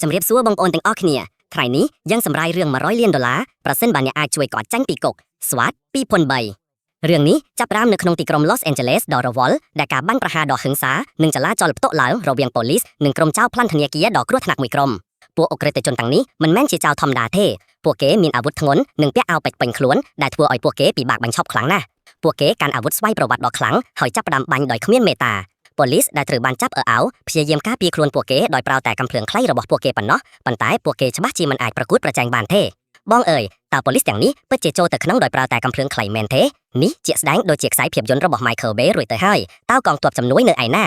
จำเรียบซัวบงโอนแต่งออกเนี่ยใครนี้ยังสำรายเรื่องมา$100,000,000ประเส้นบานเนี่ยอาจช่วยกอดจังปีกกสวัสดปีพลใบเรื่องนี้จับรามในขนมตีกรมลอสแอนเจลิสดอร์วอลได้การบังประหารดอกหึงสาหนึ่งจะล่าจอลโต๊ะเหลาเราเวียงโพลิสหนึ่งกรมเจ้าพลันธเนียเกียดอกกรัวถนักมวยกรมพวกอกเรตจนตังนี้มันแม่นชีเจ้าทอมดาเท่พวกเก๋มีอาวุธทงนหนึ่งเปี้ยเอาไปเป็นขลุ่นได้ทัวอ่อยพวกเก๋ปีบากบังชอบครั้งนะพวกเก๋การอาวุธสไวประวัติดอกครั้งหอยจับประดำบังดอยขมิ้นเมตาโพลิสได้ถือบันจับเอาพยายามก้าปีครวนพวกเก๋ดอยเปล่าแต่กำเพลิงใครระบบพวกเก๋ปันเนาะปันตายพวกเก๋ชบ้าจีมันอาจประกุดประแจงบานเท่บ้องเอ๋ยตาโพลิสอย่างนี้เปิดเจโจแต่ขนมดอยเปล่าแต่กำเพลิงใครแมนเท่นี้เจียสแดงโดยเจียสายเพียบยนต์ระบบไมเคิลเบย์รวยเตยให้เต้ากองตัวจำนวนเนอไอหน้า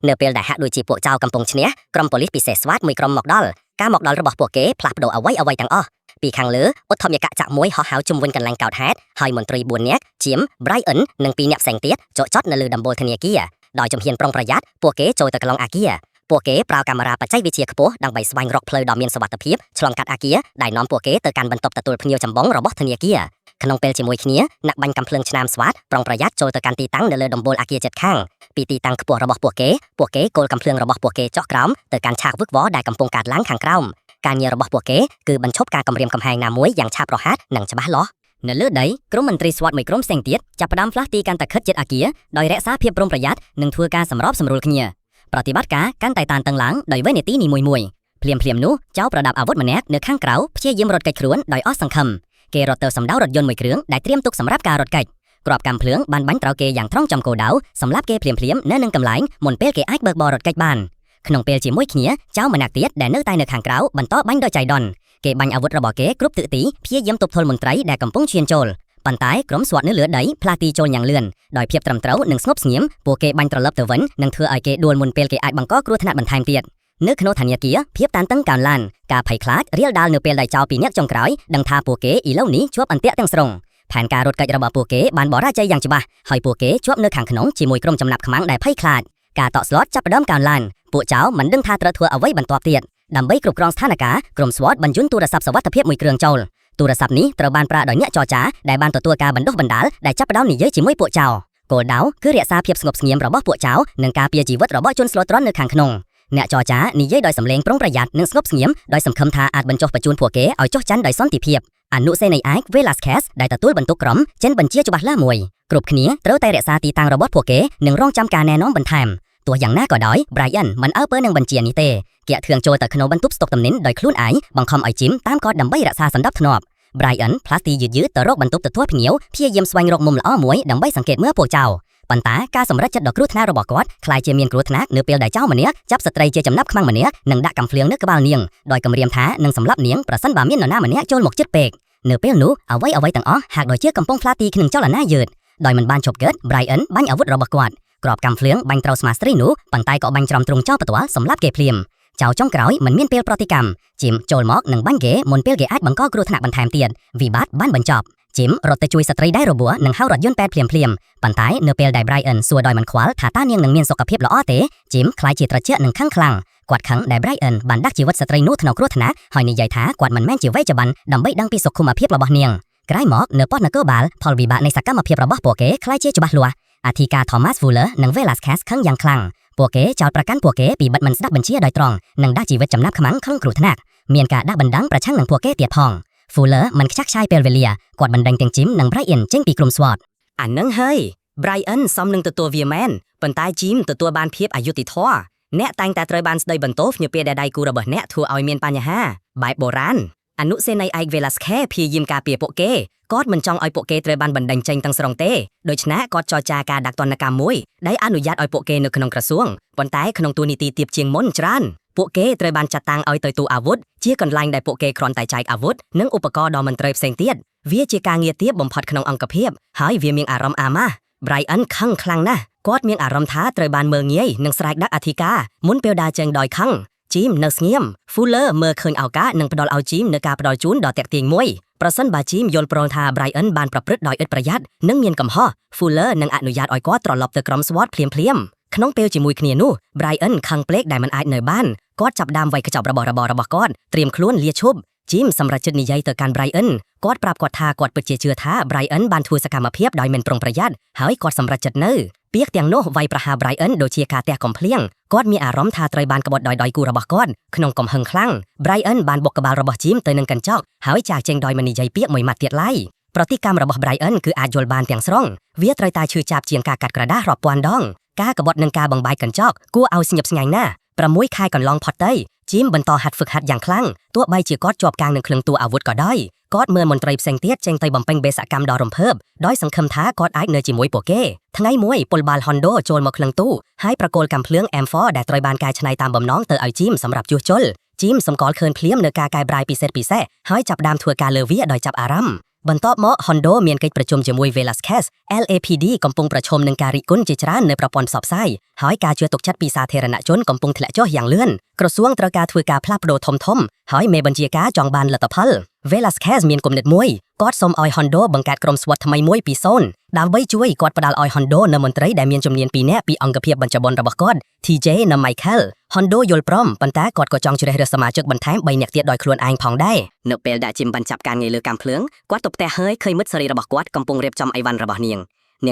เนอเปลได้หักโดยจีพวกเจ้ากำปงเชียกรมโพลิสพิเศษสวัสดมวยกรมหมอกดอลการหมอกดอลระบบพวกเก๋พลับโดเอาไว้ต่างอ้อปีขังเหลืออดทอมยากะจากมวยหอหาวจุ่มวนกันแรงเก่าแท้หอยมนตรีบุญเนี้ยเจียมไบรอันหนึ่งปีเนียบแสงเตี้ยโจจอดนลือดัมโบเทเนียเกียดอยจมเฮียนปรองประหยัดพวกเก๋โจตะกลองอาเกียพวกเก๋ปล่าวกามราปัจจัยวิเชียขโปดังใบสวายร็อกเพลย์ดอมเมียนสวัสดิภีบฉลองกัดอาเกียได้น้อมพวกเก๋เตอการบรรทบตะตุลพเนียวจำบ้องระบบเทเนียเกียขนมเปลจมวยขี้เนี้ยนักบังกำเพลิงชนามสวัสดปรองประหยัดโจตะการตีตั้งเดลดัมโบอาเกียเจ็ดข้างปีตีตั้งขบวนระบบพวกเก๋โกลกำเพลิงระบบพวกเก๋เจาะกรามเตอการฉากวึกวอได้กำปงการล้างขังกรามการเงียระบบพวกเก๋คือบรรชบการกำเรียมกำแพงนามวยอย่างชาประหัตหนังจะบ้าล้อเนเลือดใดกรมมนตรีสวัสดิ์ไม่กรมเซงเตียดจับประดามฟลาตีการตะคัดเจ็ดอาเกียโดยแระซาเพียบปรมประหยัดหนึ่งทัวการสำรอบสำรูลขเนียปฏิบัติการไต่ตานตังหลังโดยเวเนตีนีมวยเพลียมนู้เจ้าประดับอาวุธมาแนกเนื้อข้างเกลาเพียยิ้มรถไก่ครวนโดยออสังคำเกรถเตอร์สำเดารถยนต์มวยเครื่องได้เตรียมตุกสำรับการรถไก่กรอบกำเพลืองบันบันเตาเกอย่างท่องจำโกดาวสำรับเกเพลียมเนื้อหนึ่งกำไหลหมุนเปลเกไอเบิกบอรถไก่บานขนมเปลจีมวยเขียเจ้ามานักเตียดแต่เนื้อใต้เนื้อข้างเกลาบรรโตบันโดยใจดอนเกบังอาวุธระบอเกกรุ๊ปตือตีเพียยิ้มตุบทลมนไตรแดกกำปุ้งเชียนโจลปันตายกรมสวัสดิ์เนื้อเหลือใดพลาตีโจลอย่างเลื่อนโดยเพียบตรำเต้าหนึ่งสงบเสียมโปเกบังตรลับเตอวันหนึ่งเธอไอเกดวลมุนเปลเกไอบังก็กรูถนัดบันทายเตียดเนื้อขนธัญเกียเพียบตันตั้งการลานกาไผ่คลาดเรียลดาลเนื้อเปลได้เจ้าปีเนี้ยจงกร้อยดังทาโปเกอีเล่านี้ชวบอันเตะตั้งสรงแผนการรถไประบาโปเกบานบ่อราใจอย่างจิบะหอยโปเกชวบเนื้อขังขนมจีมวยกรมจำนับขมังได้ไผ่คลาดกาต่อสล็อตจับประดมการลานปูเจ้ามันดึงทาตระทัวเอาไว้บรรทบเตียดดำใบกรุบกรองสถานกากรมสวัสดิ์บรรจุนตุรศัพท์สวัสดิ์เพียบมวยเครื่องโจลตุรศัพท์นี้ตระบานปลาดอยเนี้ยจอจ้าได้บานตัวกาบรรดกบรรดาลได้จับประดมหนีเยอะจีมวยปูเจ้าโกดาวคือเรียซาเพียบสงบเงียมระบอบปูเจ้าหนึ่งกาเปียจีวัดระบอบจนสล็อตร้อนเนื้อขังขนมเนื้อจอจ้านี่เย้ยดอยสำเลงปรองประหยัดหนึ่งสงบเงียมดอยสำคำทาอาจบรรจบประจุนผัวเก๋เอาจกจันดอยซ้อนตีเพียบอนุเซในไอเวลาสแคสได้ตะตุ้ยบรรทุกกรมเช่นบัญชีจุบัตล่ามวยกรุบขเนียเต้าไตเรซาตีตังระบอบผัวเก๋หนึ่งร่องจำการแน่น้องบรรทามตัวอย่างหน้าก่อดอยไบรอันมันเอาเปิ้ลหนึ่งบัญชีนิเตเกี่ยเถืองโจแต่ขนมบรรทุกสตกตำเน้นโดยคลุ้นไอบังคอมไอจิ้มตามกอดดำใบรักษาสันดับถนอบไบรอันพลาสตียืดแต่โรคบรรทุกตะทั่วผิวเหนียวเพียเยี่ยมสวายรกมุมละอ้อมวยดำใบสังเกตเมื่อพวกเจ้าปันตาการสำรัจจัดดอกกรูธนาระบอกกอดคลายเจมียนกรูธนาเนื้อเปลได้เจ้ามันเนี้ยจับสตรีเจจำนับขมังมันเนี้ยหนึ่งดักกำเฟลียงเนื้อกระบาลเนียงโดยกำเรียมท้าหนึ่งสำรับเนียงประสันบาเมียนหน้ามันเนี้ยโจลหมกจิตเปกเนื้อเปลหนูเอาไว้ต่างอ้อหากโดยเชือกกำปงพลาตีขนึงเจ้าละหน้ายืดโดยมันบานฉบเกิดไบรอันบังอาวุธระบอกกอดกรอบกำเฟลียงบังเตาสมาสตรีหนูปันตายก็บังจอมตรงเจ้าประตูสำรับเกเพลียมเจ้าจ้องกร้อยเหมือนเมียนเปลปฏิกรรมจิมโจลมอกหนึ่งบังเก๋มนเปลเกอัดบังก็กรูธนาบันทามเตียนวีบัตบ้านบรรจบจิมรถตะจุยสตรีได้ระบัวหนึ่งเฮารถยนต์แปดเพลียมปันท้ายเนื้อเปลได้ไบรอันสัวดอยมันขวาถาต้าเนียงหนึ่งเมียนสกปรกละอ้อเต๋จิมคล้ายจีตระเจาะหนึ่งข้างคลังกวาดขังได้ไบรอันบันดักจีวัดสตรีนู้ถนอกรูธนะหอยในใหญ่ท้ากวาดมันแม่นจีไว้จะบันดำใบดังปีศกคุมาเพียบระบเนียงไกรหมอกเนื้อปอดนักเกอร์บาลพอลวีบะในสักกะมาเพียบระบโปเก๋คล้ายเจจุบัลัวอาทิกาทอมัสฟูเลอร์หนึ่งเวลาสแคสข้างยังคลังโปเก๋เจ้าประกันโปเก๋ปีบัดมันสดับบัญชีโดยตรงหนึ่งดักจีวัดจำนับขมังข้างกรูธนักเมียนกาดักบันดังประชังหนึ่งโปเก๋เตียพองฟูเลอร์มันชักชายเปลเวเลียกอดบันดังเตียงจิ้มหนังไบรอันเจ้งปีกลุ่มสวอตอันนังเฮ้ยไบรอันซ้อมหนึ่งตัวเวียแมนปันตายจิ้มตัวบานเพียบอายุติท่อแนะตังแต่ตรบานสไดบันโตฟเนเปียใดกูระเบิดแนะทัวเอาเมียนปัญญาฮาใบโบราณอนุเซในไอเวลัสแค่พียิมกาเปียโปเก้กอดมันจองไอโปเก้ตรบานบันดังเจงตังสรองเต้โดยชนะกอดจอจากาดักตอนนกามวยได้อนุญาตไอโปเก้ในขนมกระทรวงปันตายขนมตัวนิตีเตียบเชียงมนจรันโปเก้ตรบานจัดตังเอาตัวอาวุธเชี่ยกันไลน์ได้โปเก้ครอนไตใจอาวุธนั่งอุปกรณ์ดอมันเตรบเซงเตียดเวียเจียกางเงียเตียบบ่มพอดขนมอังกะเพียบหายเวียเมียงอารมอามาไบรอันข้างคลังนะกอดเมียงอารมท้าตรบานเมืองเงี้ยหนึ่งสไลด์ดักอธิกามุนเปียวดาเจงดอยข้างจิมเนอร์เงียมฟูเลอร์เมื่อคืนเอากะหนึ่งปดอลเอาจิมเนกาปดอยจูนดอแตกเตียงมวยประสันบาจิมโยนโปรนทาไบรอันบานประพฤติดอยอึดประหยัดนึ่งเมียนกำห่อฟูเลอร์นังอนุญาตอ้อยกอดตรอลอบเตอร์กรอมสวอตเพลียมขนมเปลจิมวยเขียนูไบรอันคังเปลกได้มันอายเหนือบ้านกอดจับดามไว้กระจอบระบกอดเตรียมคล้วนเลียชุบจิมสำหรับจุดนี้ใหญ่เตอการไบรอันกอดปราบกอดทากอดเปิดเจือท้าไบรอันบานทูสกามาเพียบดอยเมนปรงประหยัดหายกอดสำหรับจุดเนอป ពាក្យទាំងនោះវាយប្រហារ Brian ដូចជាការទះកំភ្លៀងគាត់មានអារម្មណ៍ថាត្រូវបានក្បត់ដោយគូរបស់គាត់ក្នុងកំហឹងខ្លាំង Brian បានបុកក្បាលរបស់ Jim ទៅនឹងកញ្ចក់ហើយចាកចេញដោយមិននិយាយពាក្យមួយម៉ាត់ទៀតឡើយប្រតិកម្មរបស់ Brian គឺអាចយល់បានទាំងស្រុងវាត្រូវតែឈឺចាប់ជាងការកាត់ក្រដាសរាប់ពាន់ដងការក្បត់នឹងការបង្បាយកញ្ចក់គួរឲ្យស្ញប់ស្ញែងណាស់6 ខែកន្លងផុតទៅ Jim បន្តហាត់ហ្វឹកហាត់យ៉ាងខ្លាំងទោះបីជាគាត់ជាប់កាំងនឹងគ្រឿងតួអាវុធក៏ដោយគាត់មើលមន្ត្រីផ្សេងទៀតចេញទៅបំពេញបេសកកម្មដ៏រំភើបដោយសង្ឃឹមថាគាត់អាចនៅជាមួយពួកគេថ្ងៃមួយពលបាល់ Hondo ចូលមកគ្លឹងទូហើយប្រកូលកាំភ្លើង M4 ដែលត្រូវបានកែច្នៃតាមបំណងទៅឲ្យ Jim សម្រាប់ជួសជុល Jim សម្គាល់ឃើញភ្លាមនៅការកែប្រែពិសេសហើយចាប់ផ្ដើមធ្វើការលើវាដោយចាប់អារម្មណ៍បន្ទាប់មក Hondo មានកិច្ចប្រជុំជាមួយ Velasquez LAPD កំពុងប្រឈមនឹងការរិះគន់ជាច្រើននៅប្រព័ន្ធផ្សព្វផ្សាយហើយការជឿទុកចិត្តពីសាធារណជនកំពុងធ្លាក់ចុះយ៉ាងលឿនក្រសួងត្រូវការធ្វើការផ្លាស់ប្ដូរធំៗហើយមេបញ្ជាការចង់បានលទ្ធផល Velasquez មានគំនិតមួយគាត់សូមឲ្យ Hondo បង្កើតក្រុមស្វត្ថថ្មីមួយពីសូន្យដើម្បីជួយគាត់ផ្ដល់ឲ្យ Hondo នៅមន្ត្រីដែលមានជំនាញ2នាក់ពីអង្គភាពបញ្ចបុនរបស់គាត់ TJ និង Michael Hondo យល់ព្រមប៉ុន្តែគាត់ក៏ចង់ជ្រើសរើសសមាជិកបន្ថែម3នាក់ទៀតដោយខ្លួនឯងផងដែរនៅពេលដែល Jim បានចាប់ការងារលើកាំភ្លើងគាត់ទៅផ្ទះហើយឃើញមិត្តសេរីរបស់គាត់កំពុងរៀបចំអីវ៉ាន់របស់ន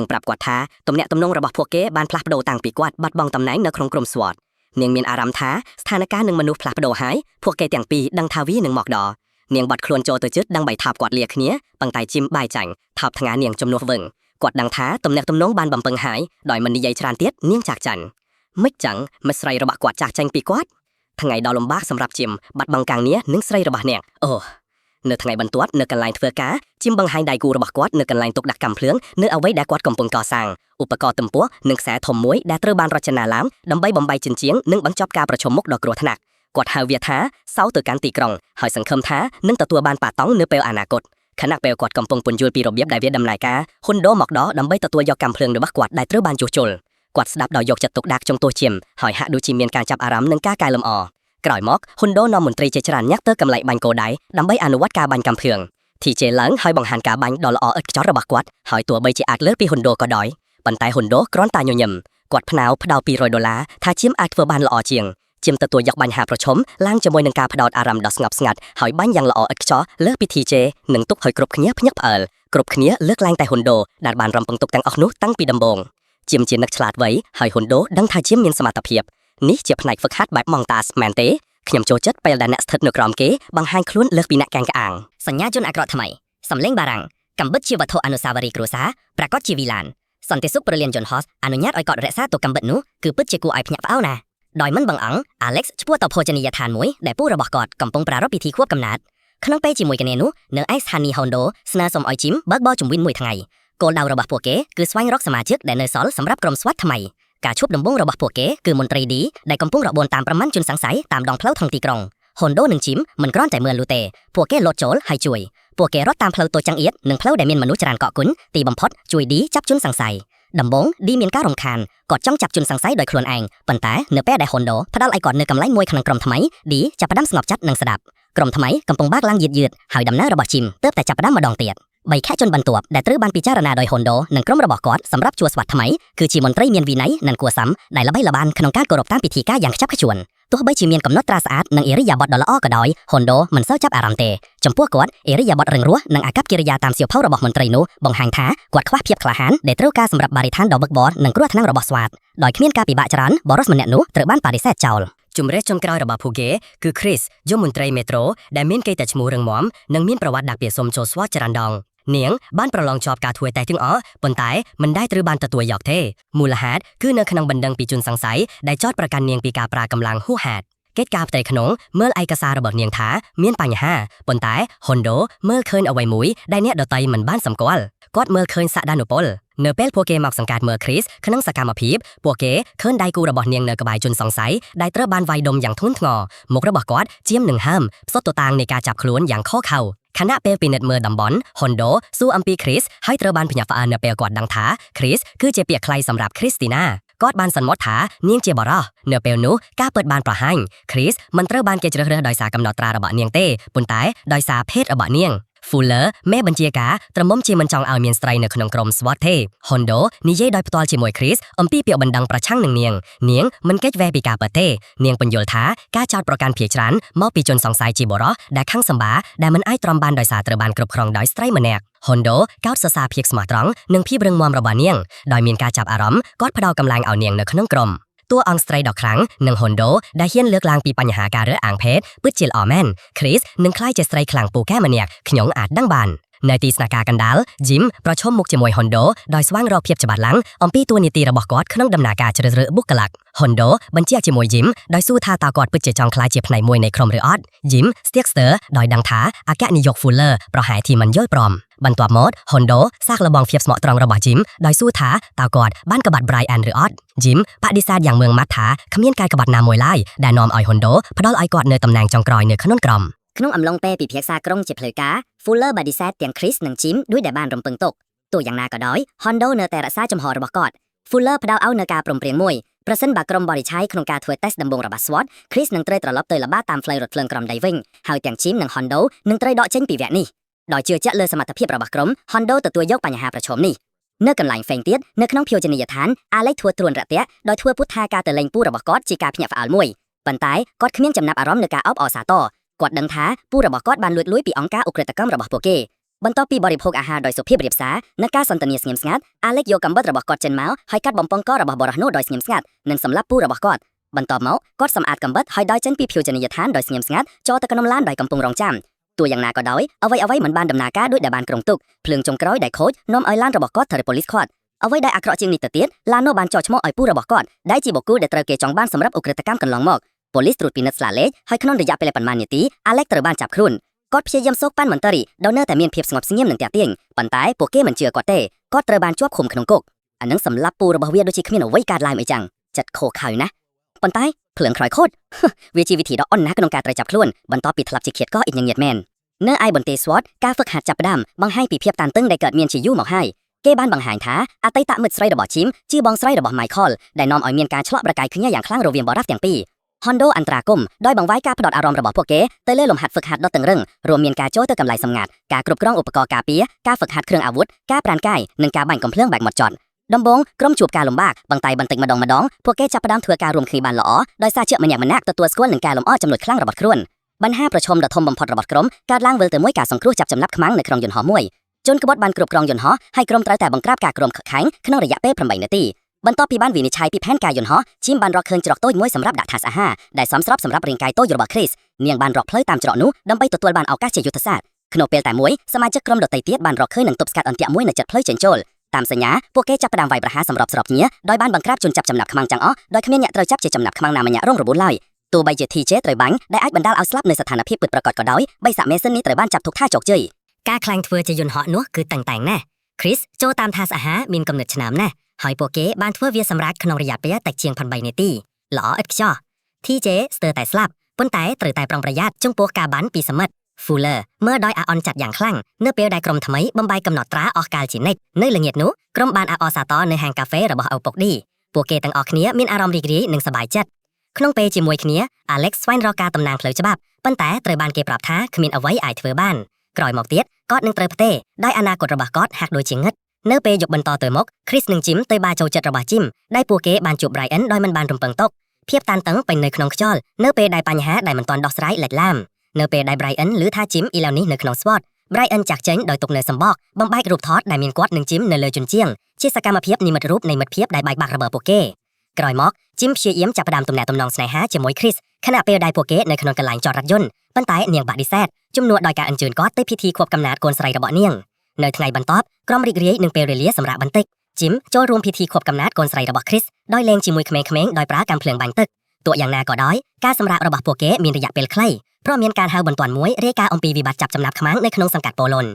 ាងប្រាប់គាត់ថាទំនាក់ទំនងរបស់ពួកគេបានផ្លាស់ប្ដូរតាំងពីគាត់បាត់បង់តំណែងនៅក្នុងក្រុម SWAT នាងមានអារម្មណ៍ថាស្ថានភាពនឹងមនុស្សផ្លាស់ប្ដូរហើយពួកគេទាំងពីរដឹងថាវានឹងមកដល់នាងបាត់ខ្លួនចូលទៅជិតដើម្បីថាបគាត់លាគ្នាប៉ុន្តែ Jim បាយចាញ់ថាបថ្ងានាងជំនួសវឹងគាត់ដឹងថាទំនាក់ទំនងបានបំពឹងហើយដោយមិននិយាយច្រើនទៀតនាងចាក់ចាញ់មិនចឹងមិត្តស្រីរបស់គាត់ចាស់ចាញ់ពីគាត់ថ្ងៃដ៏លំបាកសម្រាប់ Jim បាត់បង់ការងារនិងស្រីរបស់នាងអូនៅថ្ងៃបន្ទាប់នៅកន្លែងធ្វើការ Jim បង្ហាញដៃគូរបស់គាត់នៅកន្លែងទុកដាក់កាំភ្លើងនៅអ្វីដែលគាត់កំពុងកសាងឧបករណ៍ទំព័រនិងខ្សែធំមួយដែលត្រូវបានរចនាឡើងដើម្បីបំបីជញ្ជាំងនិងបញ្ចប់ការប្រជុំមុខដ៏គ្រោះថ្នាក់គាត់ហៅវាថាសោទៅកាន់ទីក្រុងហើយសង្ឃឹមថានឹងទទួលបានប៉ាតង់នៅពេលអនាគតខណៈពេលគាត់កំពុងពន្យល់ពីរបៀបដែលវាដំណើរការ Hondo មកដល់ដើម្បីទទួលយកកាំភ្លើងរបស់គាត់ដែលត្រូវបានជួសជុលគាត់ស្ដាប់ដោយយកចិត្តទុកដាក់ចំពោះ Jim ហើយហាក់ដូចជាមានការចាប់អារម្មណ៍នឹងការកែលម្អក្រោយមក Hondo នាំមន្ត្រីជាច្រើនញាក់ទៅកម្លែកបាញ់គោដៃដើម្បីអនុវត្តការបាញ់កាំភ្លើង TJ ឡើងហើយបង្ហាញការបាញ់ដ៏ល្អឥតខ្ចោះរបស់គាត់ហើយទោះបីជាអាចលើសពី Hondo ក៏ដោយប៉ុន្តែ Hondo គ្រាន់តែញញឹមគាត់ផ្ដល់$200ថា Jim អាចធ្វើបានល្អជាង Jim ទទួលយកបាញ់ហាប្រឈមឡើងជាមួយនឹងការផ្ដោតអារម្មណ៍ដ៏ស្ងប់ស្ងាត់ហើយបាញ់យ៉ាងល្អឥតខ្ចោះលើសពី TJ និងទុកឲ្យគ្រប់គ្នាភ្ញាក់ផ្អើលគ្រប់គ្នាលើកឡើងតែ Hondo ដែលបានរំពឹងទុកទាំងអស់នោះតាំងពីដំបូង Jim ជានឹកឆ្លាតវៃហើយ Hondo ដឹងថា Jim មានសមត្ថភាពនេះជាផ្នែកហ្វឹកហាត់បែប Montage មែនទេខ្ញុំចូលចិត្តពេលដែលអ្នកស្ថិតនៅក្រោមគេបង្ហាញខ្លួនលើសពីអ្នកកែងក្អាងសញ្ញាជនអាក្រក់ថ្មីសំលេងបារាំងកំបិតជាវត្ថុអនុស្សាវរីយ៍គ្រួសារប្រកាសជាវីឡានសន្តិសុខប្រលានយន្តហោះអនុញ្ញាតឲ្យកត់រក្សាទុកកំបិតនោះគឺពិតជាគួរឲ្យភ្ញាក់ផ្អើលណាស់ដោយមិនបង្អង់ Alex ឈ្មោះទៅភោជនីយដ្ឋានមួយដែលពូរបស់គាត់កំពុងប្រារព្ធពិធីខួបកំណើតក្នុងពេលជាមួយគ្នានោះនៅឯស្ថានីយ៍ Hondo ស្នើសុំឲ្យ Jim បើកបរជំវិនមួយថ្ងៃគោលដៅរបស់ពួកគេគឺស្វែងរកសមាជិកដែលនៅសល់សម្រាប់ក្រុម SWAT ថ្មីការជួបដំបូងរបស់ពួកគេគឺមន្ត្រី D ដែលកំពុងរបួនតាមប្រមាណជនសង្ស័យតាមដងផ្លូវក្នុងទីក្រុង Hondo និង Jim មិនគ្រាន់តែមើលលូទេពួកគេលោតចូលហើយជួយពួកគេរត់តាមផ្លូវតូចចង្អៀតនិងផ្លូវដែលមានមនុស្សច្រើនកកគុណទីបំផុតជួយ D ចាប់ជនសង្ស័យដំបូង D មានការរំខានគាត់ចង់ចាប់ជនសង្ស័យដោយខ្លួនឯងប៉ុន្តែនៅពេលដែល Hondo ផ្ដល់ឲ្យគាត់នៅកន្លែងមួយក្នុងក្រុមថ្មី D ចាប់ផ្ដើមស្ងប់ចិត្តនិងស្ដាប់ក្រុមថ្មីកំពុងបើកឡើងយឺតហើយដំណើររបស់ Jim ទើបតែចាប់ផ្ដើមម្ដងទៀត3ខែជនបន្ទាប់ដែលត្រូវបានពិចារណាដោយ Hondo និងក្រុមរបស់គាត់សម្រាប់ជួស្វាត់ថ្មីគឺជាមន្ត្រីមានវិន័យនិងគួរសមដែលល្បីល្បាញក្នុងការគោរពតាមពិធីការយ៉ាងខ្ជាប់ខ្ជួនទោះបីជាមានកំណត់ត្រាស្អាតនិងអេរិយាបថដ៏ល្អក៏ដោយ Hondo មិនសូវចាប់អារម្មណ៍ទេចំពោះគាត់អេរិយាបថរឹងរូសនិងអាកប្បកិរិយាតាមសៀវភៅរបស់មន្ត្រីនោះបង្ហាញថាគាត់ខ្វះភាពក្លាហានដែលត្រូវការសម្រាប់បរិស្ថានដ៏វឹកវរនិងគ្រោះថ្នាក់របស់ SWAT ដោយគ្មានការពិបាកច្រើនបរិសុទ្ធម្នាក់នោះត្រូវបានបដិសេធចោលជំរះចុងក្រោយរបស់ Puge គឺ Chris យមមន្ត្រីមេត្រូដែលមានកេរ្តិ៍ឈ្មោះរឹងមាំនិងមានប្រវត្តិដាក់ពាក្យសុំចូល SWAT ច្រើនដងនាងបានប្រឡងជាប់ការធ្វើតែទាំងអស់ប៉ុន្តែមិនដែលត្រូវបានទទួលយកទេមូលហេតុគឺនៅក្នុងបណ្ដឹងពីជនសង្ស័យដែលចោទប្រកាន់នាងពីការប្រើកម្លាំងហួសហេតុកិច្ចការផ្ទៃក្នុងមើលឯកសាររបស់នាងថាមានបញ្ហាប៉ុន្តែ Hondo មើលឃើញអ្វីមួយដែលអ្នកដទៃមិនបានសម្គាល់គាត់មើលឃើញសក្តានុពលនៅពេលពួកគេមកសង្កេតមើល Chris ក្នុងសកម្មភាពពួកគេឃើញដៃគូរបស់នាងនៅក្បែរជនសង្ស័យដែលត្រូវបានវាយដុំយ៉ាងធ្ងន់ធ្ងរមុខរបស់គាត់ជាមនឹងហើមផ្សុទ្ធទៅតាមនៃការចាប់ខ្លួនយ៉ាងខុសខើខណៈពេលពិនិត្យមើលតំបន់ Hondo សួរអំពី Chris ហើយត្រូវបានភ្ញាក់ផ្អើលនៅពេលគាត់ដឹងថា Chris គឺជាពាក្យខ្លីសម្រាប់ Christina គាត់បានសន្មតថានាងជាបរិសុទ្ធនៅពេលនោះការពិតបានប្រហាញ Chris មិនត្រូវបានគេជ្រើសរើសដោយសារកំណត់ត្រារបស់នាងទេប៉ុន្តែដោយសារភេទរបស់នាង Fuller แม่บัญชีการตระมมជាមិនចង់ឲ្យមានស្ត្រីនៅក្នុងក្រុម SWAT ទេ Hondo និយាយដោយផ្ទាល់ជាមួយ Chris អំពីពាក្យបណ្ដឹងប្រឆាំងនឹងនាងមិនកិច្ចវេះពីការពិតទេនាងបញ្យល់ថាការចោទប្រកាន់ភាគច្រើនមកពីជនសង្ស័យជាបុរសដែលខឹងសម្បាដែលមិនអាចទ្រាំបានដោយសារត្រូវបានគ្រប់គ្រងដោយស្ត្រីម្នាក់ Hondo កោតសរសើរភាពស្មោះត្រង់និងភាពរឹងមាំរបស់នាងដោយមានការចាប់អារម្មណ៍គាត់ផ្ដោតកម្លាំងឲ្យនាងនៅក្នុងក្រុមតួអង្គស្រីដ៏ខ្លាំងនិង Hondo ដែលហ៊ានលើកឡើងពីបញ្ហាការរើសអើងភេទពិតជាល្អមែន Chris នឹងក្លាយជាស្រីខ្លាំងពូកែម្នាក់ខ្ញុំអាចដឹងបាននៅទីស្នាក់ការកណ្ដាល Jim ប្រឈមមុខជាមួយ Hondo ដោយស្វែងរកភាពច្បាស់ឡាំងអំពីតួនាទីរបស់គាត់ក្នុងដំណើរការជ្រើសរើសបុគ្គលិក Hondo បញ្ជាក់ជាមួយ Jim ដោយសួរថាតើគាត់ពិតជាចង់ក្លាយជាផ្នែកមួយនៃក្រុមឬអត់ Jim ស្ទាក់ស្ទើរដោយដឹងថាអគ្គនាយក Fuller ប្រហែលជាមិនយល់ព្រមបន្ទាប់មក Hondo សាកល្បងភាពស្មោះត្រង់របស់ Jim ដោយសួរថាតើគាត់បានក្បត់ Brian ឬអត់ Jim បដិសេធយ៉ាងម៉ឺងម៉ាត់ថាគ្មានការក្បត់ណាមួយឡើយដែលនាំឲ្យ Hondo ផ្ដល់ឲ្យគាត់នៅតំណែងចុងក្រោយនៅក្នុងក្រុមក្នុងអំឡុងពេលពិភាក្សាក្រុងជាផ្លូវការ Fuller បដិសេធទាំង Chris និង Jim ដោយដែលបានរំពឹងទុកទោះយ៉ាងណាក៏ដោយ Hondo នៅតែរក្សាចំហរបស់គាត់ Fuller ផ្ដល់ឲ្យនៅការព្រមព្រៀងមួយប្រសិនបើក្រុមបរិឆេទក្នុងការធ្វើតេស្តដំបូងរបស់ SWAT Chris នឹងត្រូវត្រឡប់ទៅល្បាតតាមផ្លូវរថភ្លើងក្រុមដីវិញហើយទាំង Jim និង Hondo នឹងត្រូវដកចេញពីវគ្គនេះដោយជឿជាក់លើសមត្ថភាពរបស់ក្រុម Hondo ទទួលយកបញ្ហាប្រឈមនេះនៅកន្លែងផ្សេងទៀតនៅក្នុងភោជនីយដ្ឋាន Alex ធ្វើត្រួនរាក់ទាក់ដោយធ្វើពុតថាការទៅលេងពូរបស់គាត់ជាការភ្ញាក់ផ្អើលមួយប៉ុន្តែគាត់គ្មានចំណាប់អារម្មណ៍នឹងការអបអរសាទរគាត់ដឹងថាពូរបស់គាត់បានលួចលួយពីអង្គការអ ுக ្រិតកម្មរបស់ពួកគេបន្ទាប់ពីបរិភោគអាហារដោយសុភាពរាបសារនិងការសន្ទនាស្ងៀមស្ងាត់ Alex យកកាំបិតរបស់គាត់ចេញមកហើយកាត់បំពង់ករបស់បរិះនោះដោយស្ងៀមស្ងាត់និងសម្លាប់ពូរបស់គាត់បន្ទាប់មកគាត់សម្អាតកាំបិតហើយដោយចេញពីភោជនីយដ្ឋានដោយស្ងៀមស្ងាត់ចូលទៅក្នុងឡានដោយកំពុងរងចាំទោះយ៉ាងណាក៏ដោយអ្វីមិនបានដំណើរការដោយដែលបានក្រុងទុកភ្លើងចុងក្រោយដែលខូចនាំឲ្យឡានរបស់គាត់ត្រូវប៉ូលីសឃាត់អ្វីដែលអាក្រក់ជាងនេះទៅទៀតឡាននោះបានចោទឈ្មោះឲ្យពូរបស់គាត់ដែលជាបុគ្គលដែលត្រូវគេចង់បានសម្រាប់អ ுக ្រិតកម្មកន្លងមកប៉ូលីសត្រួតពិនិត្យស្លាកលេខហើយក្នុងរយៈពេលប៉ុន្មាននាទី Alex ត្រូវបានចាប់ខ្លួនគាត់ព្យាយាមសោកប៉ាន់មន្ត្រីដោយនៅតែមានភាពស្ងប់ស្ងៀមនិងទាក់ទាញប៉ុន្តែពួកគេមិនជឿគាត់ទេគាត់ត្រូវបានជាប់ឃុំក្នុងគុកអានឹងសម្លាប់ពូរបស់វាដូចជាគ្មានអ្វីកើតឡើងអីចឹងចិត្តខូខើណាស់ប៉ុន្តែភ្លើងក្រោយខូចវាជាវិធីដ៏អន់ណាស់ក្នុងការត្រូវចាប់ខ្លួនបន្ទាប់ពីធ្លាប់ជាឃាតករអ៊ីញញៀតមែននៅឯបន្ទាយ SWAT ការហ្វឹកហាត់ចាប់ផ្ដើមបង្ហាញពីភាពតានតឹងដែលកើតមានជាយូរមកហើយគេបានបង្ហាញថាអតីតមិត្តស្រីរបស់ Jim ជាបងស្រីរបស់ Michael ដែលនាំឲ្យមានការឆ្លក់ប្រកែកគ្នាយ៉ាងខ្លាំងរវាងបរិះទាំងពីរ Hondo អន្តរាគមដោយបង្វែរការផ្ដោតអារម្មណ៍របស់ពួកគេទៅលើលំហាត់ហ្វឹកហាត់ដ៏តឹងរឹងរួមមានការចូលទៅកន្លែងសម្ងាត់ការគ្រប់គ្រងឧបករណ៍ការពារការហ្វឹកហាត់គ្រឿងអាវុធការប្រាណកាយនិងការបាញ់កំភ្លើងបែកមកចត់ដំបូងក្រុមជួបការលំបាកបន្តិចម្ដងពួកគេចាប់ផ្ដើមធ្វើការរួមគ្នាបានល្អដោយសារជាម្នាក់ទទួលស្គាល់នឹងការលំអចំណុចខ្លាំងរបស់ខ្លួនបញ្ហាប្រឈមដ៏ធំបំផុតរបស់ក្រុមកើតឡើងវិលទៅមួយការសង្គ្រោះចាប់ចំណាប់ខ្មាំងនៅក្នុងយន្តហោះមួយជនក្បត់បានគ្រប់គ្រងយន្តហោះហើយក្រុមត្រូវតែបង្ក្រាបការក្រុមខកខាំងក្នុងរយៈពេល8នាទីបន្ទាប់ពីបានវិនិច្ឆ័យពីផែនការយន្តហោះ Jim បានរកឃើញច្រកតូចមួយសម្រាប់ដាក់ថាសអាហារដែលសមស្របសម្រាប់រាងកាយតូចរបស់ Chris នាងបានរកផ្លូវតាមច្រកនោះដើម្បីទទួលបានឱកាសជាយុទ្ធសាស្ត្រក្នុងពេលតែមួយសមាជិកក្រុមដទៃទៀតបានរកឃើញនឹងទប់ស្កាត់អន្ទាក់មួយនៅជិតផ្លូវចេញចូលតាមសញ្ញាពួកគេចាប់ផ្ដើមវាយប្រហារសម្របស្របគ្នាដោយបានបង្ក្រាបជនចាប់ចំណាប់ខ្មាំងទាំងអស់ដោយគ្មានអ្នកត្រូវចាប់ជាចំណាប់ខ្មាំងណាម្នាក់រងរបួសឡើយទោះបីជា TJ ត្រូវបាញ់ដែលអាចបណ្ដាលឲ្យស្លាប់នៅស្ថានភាពពិតប្រាកដក៏ដោយបិសាចមេសិននេះត្រូវបានចាប់ទុកថាជោគជ័យការខ្លាញ់ធ្វើជាយន្តហោះនោះគឺតឹងតែងណាស់ Chris ចូលតាមថាសអាហារមានកំណត់ឆ្នាំណាស់ហើយពួកគេបានធ្វើវាសម្រាប់ក្នុងរយៈពេលតិចជាង8នាទីល្អឥតខ្ចោះ TJ ស្ទើរតែស្លាប់ប៉ុន្តែត្រូវតែប្រុងប្រយ័ត្នចំពោះការបាញ់ពីសមុទ្រ Fuller មើលដោយអាអន់ចាត់យ៉ាងខ្លាំងនៅពេលដែលក្រុមថ្មីបំបីកំណត់ត្រាអស់កាលជានិច្ចនៅល្ងាចនោះក្រុមបានអបអរសាទរនៅហាងកាហ្វេរបស់ឪពុកឌីពួកគេទាំងអស់គ្នាមានអារម្មណ៍រីករាយនិងសប្បាយចិត្តក្នុងពេលជាមួយគ្នា Alex ស្វែងរកការតំណាងផ្លូវច្បាប់ប៉ុន្តែត្រូវបានគេប្រាប់ថាគ្មានអ្វីអាចធ្វើបានក្រោយមកទៀតគាត់នឹងត្រូវផ្ទេរដោយអនាគតរបស់គាត់ហាក់ដូចជាងឹតនៅពេលយប់បន្តទៅមក Chris និង Jim ទៅបាចូលចិត្តរបស់ Jim ដែលពួកគេបានជួប Brian ដោយមិនបានរំពឹងទុកភាពតានតឹងពេញនៅក្នុងខ្យល់នៅពេលដែលបញ្ហាដែលមិនទាន់ដោះស្រាយលេចឡាមនៅពេលដែល Brian ឮថា Jim ឥឡូវនេះនៅក្នុង SWAT Brian ចាក់ចេញដោយទុកនៅសម្បកបំបែករូបថតដែលមានគាត់និង Jim នៅលើជញ្ជាំងជាសកម្មភាពនិមិត្តរូបនៃមិត្តភាពដែលបែកបាក់របស់ពួកគេក្រោយមក Jim ព្យាយាមចាប់ផ្ដើមទំនាក់ទំនងស្នេហាជាមួយ Chris ខណៈពេលដែលពួកគេនៅក្នុងកន្លែងចតរថយន្តប៉ុន្តែនាងបដិសេធជំនួសដោយការអញ្ជើញគាត់ទៅពិធីខួបកំណើតកូនស្រីរបស់នាងនៅថ្ងៃបន្ទាប់ក្រុមរីករាយនឹងពេលវេលាសម្រាប់បន្តិច Jim ចូលរួមពិធីខួបកំណើតកូនស្រីរបស់ Chris ដោយលេងជាមួយក្មេងៗដោយប្រើកាំភ្លើងបាញ់ទឹកទោះយ៉ាងណាក៏ដោយការសម្រាករបស់ពួកគេមានរយៈពេលខ្លីព្រោះមានការហៅបន្ទាន់មួយរាយការណ៍អំពីវិបត្តិចាប់ចំណាប់ខ្មាំងនៅក្នុងសង្កាត់ប៉ូឡុន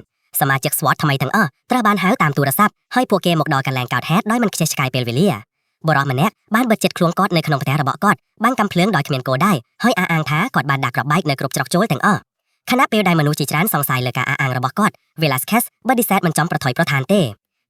សមាជិក SWAT ថ្មីទាំងអស់ត្រូវបានហៅតាមទូរស័ព្ទហើយពួកគេមកដល់កន្លែងកើតហេតុដោយមិនខ្ជិះឆ្កាយពេលវេលាបុរសម្នាក់បានបិទចិត្តខ្លួនគាត់នៅក្នុងផ្ទះរបស់គាត់បាញ់កាំភ្លើងដោយគ្មានគោលដៅហើយអះអាងថាគាត់បានដាក់គ្រាប់បែកនៅគ្រប់ច្រកចូលទាំងអស់ខណៈពេលដែលមនុស្សជាច្រើនសង្ស័យលើការអះអាងរបស់គាត់ Velasquez បដិសេធមិនចំប្រថុយប្រថានទេ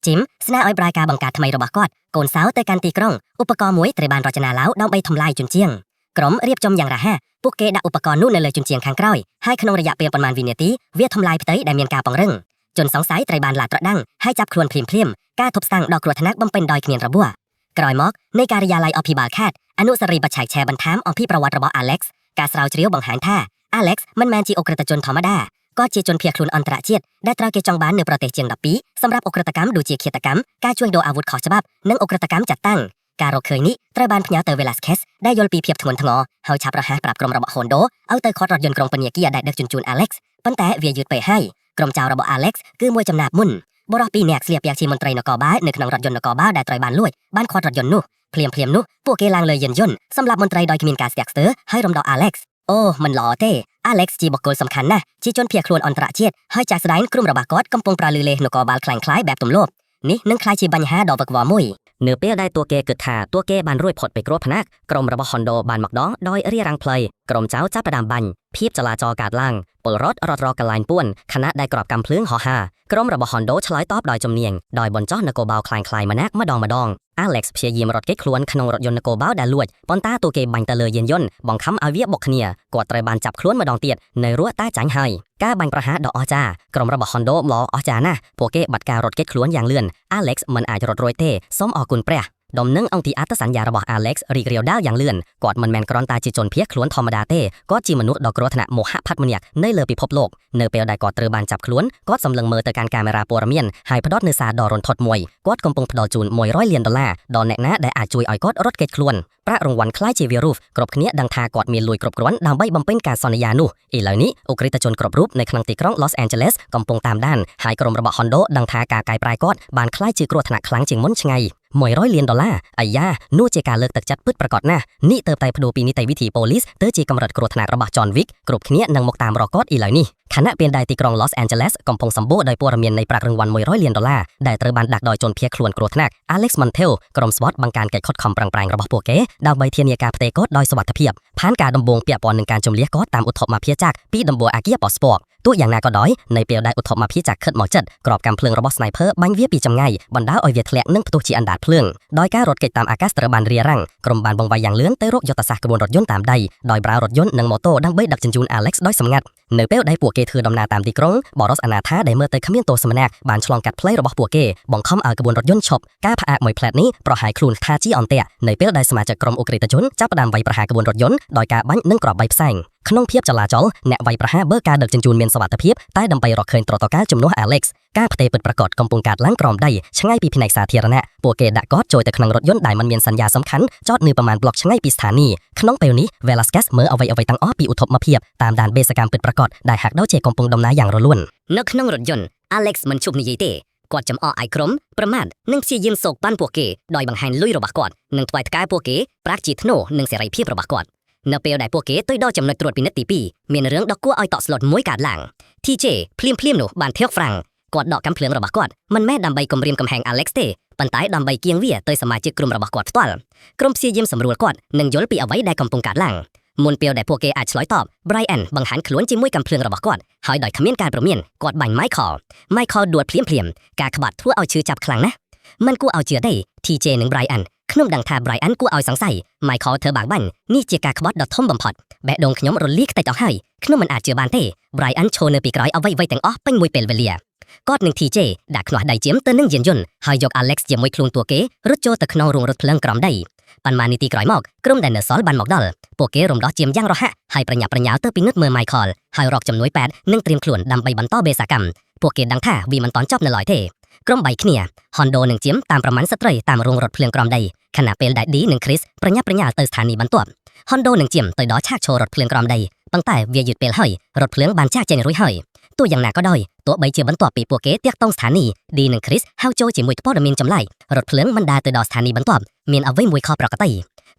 Jim ស្នើឲ្យប្រាយការបង្កើតថ្មីរបស់គាត់កូនសៅទៅកាន់ទីក្រុងឧបករណ៍មួយត្រូវបានរចនាឡើងដើម្បីทำลายជញ្ជាំងក្រុមរៀបចំយ៉ាងរហ័ស ពួកគេដាក់ឧបករណ៍នោះនៅលើជញ្ជាំងខាងក្រោយហើយក្នុងរយៈពេលប្រមាណវិនាទីវាทำลายផ្ទៃដែលមានការពង្រឹងជនសង្ស័យត្រូវបានឡាត្រដាំងហើយចាប់ខ្លួនភ្លាមៗការទប់ស្កាំងដល់គ្រោះថ្នាក់បំពេញដោយគ្មានរបួសក្រោយមកនៃការិយាល័យអភិបាលខេត្តអនុសារីបច្ឆែកឆែបន្ថែមអំពីប្រវត្តិរបស់ Alex ការស្រាវជ្រាវបង្ហាញថា Alex មិនមែនជាអ ுக ្រិតជនធម្មតាក៏ជាជនភៀសខ្លួនអន្តរជាតិដែលត្រូវគេចង់បាននៅប្រទេសជាង12សម្រាប់អ ுக ្រិតកម្មដូចជាឃាតកម្មការជួញដូរអាវុធខុសច្បាប់និងអ ுக ្រិតកម្មចាត់តាំងការរកឃើញនេះត្រូវបានផ្ញើទៅ Velasquez ដែលយល់ពីភាពធ្ងន់ធ្ងរហើយឆាប់រហ័សប្រាប់ក្រុមរបស់ Hondo ឲ្យទៅខត់រថយន្តក្រុងពញាគារដែលដឹកជញ្ជូន Alex ប៉ុន្តែវាយឺតពេកហើយក្រុមចៅរបស់ Alex គឺមួយចំណាប់មុនបរិះពីរនាក់ស្លៀកពាក់ជាមន្ត្រីនគរបាលនៅក្នុងរថយន្តនគរបាលដែលត្រូវបានលួចបានខត់រថយន្តនោះភ្លាមនោះពួកគេឡើងលើយានយន្តសម្រាប់មន្ត្រីដោយគ្មានការស្ទាក់ស្ទើរហើយរំដោះ Alex អូមិនល្អទេ Alex ជាបុគ្គលសំខាន់ណាស់ជាជនភៀសខ្លួនអន្តរជាតិហើយចាស់ស្ដែងក្រុមរបស់គាត់កំពុងប្រើលឺលេសនគរបាលคล้ายៗបែបទម្លាប់នេះនឹងក្លាយជាបញ្ហាដ៏វឹកវរមួយនៅពេលដែលតួគេគិតថាតួគេបានរួចផុតពីគ្រោះថ្នាក់ក្រុមរបស់ Hondo បានមកដល់ដោយរារាំងផ្លូវក្រុមចៅចាប់ផ្ដើមបាញ់ភាពចលាចលកើតឡើងពលរដ្ឋរត់រកកន្លែងពួនខណៈដែលក្របកាំភ្លើងហោះហើរក្រុមរបស់ Hondo ឆ្លើយតបដោយជំនាញដោយបញ្ចុះនគរបាលคล้ายៗម្នាក់ម្ដងAlex ព្យាយាមរត់គេចខ្លួនក្នុងរថយន្តនគរបាលដែលលួចប៉ុន្តែតួគេបាញ់ទៅលើយានយន្តបង្ខំឲ្យវាបុកគ្នាគាត់ត្រូវបានចាប់ខ្លួនម្ដងទៀតនៅរស់តែចាញ់ហើយការបាញ់ប្រហារដ៏អស្ចារ្យក្រុមរបស់ Hondo ល្អអស្ចារ្យណាស់ពួកគេបាត់ការរត់គេចខ្លួនយ៉ាងលឿន Alex មិនអាចរត់រួចទេសូមអរគុណព្រះដុំនឹងអង្គទីអត្តសញ្ញាណរបស់ Alex រីករាលដាលយ៉ាងលឿនគាត់មិនមែនគ្រាន់តែជាជនភៀសខ្លួនធម្មតាទេគាត់ជាមនុស្សដ៏គ្រោះថ្នាក់មហផាត់ម្នាក់នៅលើពិភពលោកនៅពេលដែលគាត់ត្រូវបានចាប់ខ្លួនគាត់សម្លឹងមើលទៅកាន់កាមេរ៉ាព័ត៌មានហើយផ្ដោតនូវសារដ៏រន្ធត់មួយគាត់កំពុងផ្ដល់ជូន$100 លានដល់អ្នកណាដែលអាចជួយឲ្យគាត់រត់គេចខ្លួនប្រាក់រង្វាន់คล้ายជាវីរុសគ្រប់គ្នាដឹងថាគាត់មានលុយគ្រប់គ្រាន់ដើម្បីបំពេញការសន្យានោះឥឡូវនេះអ ுக ្រិតជនគ្រប់រូបនៅក្នុងទីក្រុង Los Angeles កំពុងតាមដានហើយក្រុមរបស់ Hondo ដឹងថាការកែប្រែគាត់បានคล้ายជាគ្រោះថ្នាក់ខ្លាំងជាងមុនឆ្ងាយ$100 លានអាយ៉ានោះជាការលើកទឹកចិត្តពិតប្រាកដណាស់នេះទៅតែបដូរពីនីតិវិធីប៉ូលីសទៅជាកម្រិតគ្រោះថ្នាក់របស់ John Wick គ្រប់គ្នានឹងមកតាមរកគាត់ឥឡូវនេះខណៈពេលដែលទីក្រុង Los Angeles កំពុងសម្បូរដោយព័ត៌មាននៃប្រាក់រង្វាន់$100 លានដែលត្រូវបានដាក់ដោយជនភៀសខ្លួនគ្រោះថ្នាក់ Alex Montiel ក្រុមស្វតបង្កើនកិច្ចខិតខំប្រឹងប្រែងរបស់ពួកគេដើម្បីធានាការផ្ទេរគាត់ដោយសុវត្ថិភាពផានការដំបូងពាក់ព័ន្ធនឹងការជំលះគាត់តាមឧទ្ធម្ភាចារ្យពីដំបូលអាគារ Posport ទោះយ៉ាងណាក៏ដោយនៅពេលដែលឧទ្ធម្ភាចារ្យខិតមកជិតក្របកាំភ្លើងរបស់ Sniper បាញ់វាពីចម្ងាយបណ្ដាលឲ្យវាធ្លាក់និងផ្ទុះជាអណ្ដាតភ្លើងដោយការរត់គេចតាមអាកាសត្រូវបានរារាំងក្រុមបានបង្វែរយ៉ាងលឿនទៅរកយុទ្ធសាស្ត្រក្បួនរថយន្តតាមដីដោយប្រើរថយន្តនិងម៉ូតូដើម្បីដឹកជញ្ជូន Alex ដោយសម្ងាត់នៅពេលដែលពួកគេធ្វើដំណើរតាមទីក្រុងបរិសអនាថាដែលមើលទៅគ្មានទោសម្នាក់បានឆ្លងកាត់ផ្លូវរបស់ពួកគេបង្ខំឲ្យក្បួនរថយន្តឈប់ការផ្អាកមួយផ្លែតនេះប្រហែលខ្លួនថាជាអន្ទាក់នៅពេលដែលសមាជិកក្រុមអ ுக ្រិតជនចាប់ផ្ដើមវាយប្រហារក្បួនរថយន្តដោយការបាញ់និងគ្រាប់បែកផ្សែងក្នុងភាពចលាចលអ្នកវាយប្រហារបើការដឹកជញ្ជូនមានសុវត្ថិភាពតែដើម្បីរកឃើញត្រតកាលជំនួស Alex ការផ្ទេរពិតប្រាកដកំពុងកើតឡើងក្រោមដីឆ្ងាយពីផ្នែកសាធារណៈពួកគេដាក់គាត់ចូលទៅក្នុងរថយន្តដែលមិនមានសញ្ញាសំខាន់ចតនៅប្រមាណប្លុកឆ្ងាយពីស្ថានីយ៍ក្នុងពេលនេះ Velasquez មើលអ្វីទាំងអស់ពីឧទ្ធម្ភាតាមដានបេសកកម្មពិតប្រាកដដែលហាក់ដូចជាកំពុងដំណើរយ៉ាងរលូននៅក្នុងរថយន្ត Alex មិនជប់និយាយទេគាត់ចំអកឲ្យក្រុមប្រមាថនិងព្យាយាមសោកប៉ាន់ពួកគេដោយបង្ហាញលុយរបស់គាត់និងថ្វាយថ្កាយពួកគេប្រាក់ជាធ្នូនិងសេរីភាពរបស់គាត់នៅពេលដែលពួកគេទៅដល់ចំណុចត្រួតពិនិត្យទី2មានរឿងដ៏គួរឲ្យតក់ស្លុតមួយកើតឡើង TJ ភ្លាមនោះបានធាក់ហ្វ្រាំងគាត់ដកកាំភ្លើងរបស់គាត់មិនមែនដើម្បីគំរាមកំហែង Alex ទេប៉ុន្តែដើម្បីគៀងវាទៅសមាជិកក្រុមរបស់គាត់ផ្ទាល់ក្រុមព្យាយាមសម្រួលគាត់និងយល់ពីអ្វីដែលកំពុងកើតឡើងមុនពេលដែលពួកគេអាចឆ្លើយតប Brian បង្ហាញខ្លួនជាមួយកាំភ្លើងរបស់គាត់ហើយដោយគ្មានការព្រមានគាត់បាញ់ Michael ដួលភ្លាមការក្បត់ធ្វើឲ្យឈឺចាប់ខ្លាំងណាស់មិនគួរឲ្យជឿទេ TJ និង Brian ខ្ញុំដឹងថា Brian គួរឲ្យសង្ស័យ Michael ធ្វើបាក់បាញ់នេះជាការក្បត់ដ៏ធំបំផុតបេះដូងខ្ញុំរលាកខ្ទេចអស់ហើយខ្ញុំមិនអាចជឿបានទេ Brian ឈរនៅពីក្រោយអ្វីទាំងអស់ពេញមួយពេលវេលាគាត់នឹង TJ ដាក់ខ្នោះដៃជាមទៅនឹងយានយន្តហើយយក Alex ជាមួយខ្លួនតួគេរត់ចូលទៅក្នុងរោងរថភ្លើងក្រោមដីប៉ុន្មាននាទីក្រោយមកក្រុមដែលនៅសល់បានមកដល់ពួកគេរំដោះជាមយ៉ាងរហ័សហើយប្រញាប់ប្រញាល់ទៅពិនិត្យមើល Michael ហើយរកជំនួយពេទ្យនិងត្រៀមខ្លួនដើម្បីបន្តបេសកកម្មពួកគេដឹងថាវាមិនតាន់ចប់នៅឡើយទេក្រុម3គ្នា Hondo និងជាមតាមប្រមាណស្ត្រីតាមរោងរថភ្លើងក្រោមដីខណៈពេលដែល D និង Chris ប្រញាប់ប្រញាល់ទៅស្ថានីយ៍បន្ទាប់ Hondo និងជាមទៅដល់ឆាកឈររថភ្លើងក្រោមដីប៉ុន្តែវាយឺតពេលហើយរថភ្លើងបានចាក់ចេញរួចហើយទោះយ៉ាងណាក៏ដោយទោះបីជាបន្ទាប់ពីពួកគេទាក់ទងស្ថានីយ៍ D និង Chris ហៅចូលជាមួយព័ត៌មានចម្លែករថភ្លើងមិនដាល់ទៅដល់ស្ថានីយ៍បន្ទាប់មានអ្វីមួយខុសប្រក្រតី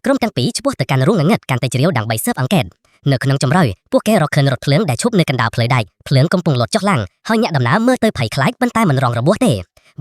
ក្រុមទាំងពីរឆ្ពោះទៅកាន់រោងងងឹតកាន់តែជ្រាវដើម្បីស៊ើបអង្កេតនៅក្នុងចម្រៅពួកគេរកឃើញរថភ្លើងដែលឈប់នៅកណ្ដាលផ្លូវដែកភ្លើងកំពុងលោតចុះឡើងហើយអ្នកដំណើរមើលទៅភ័យខ្លាចប៉ុន្តែមិនរងរបួសទេ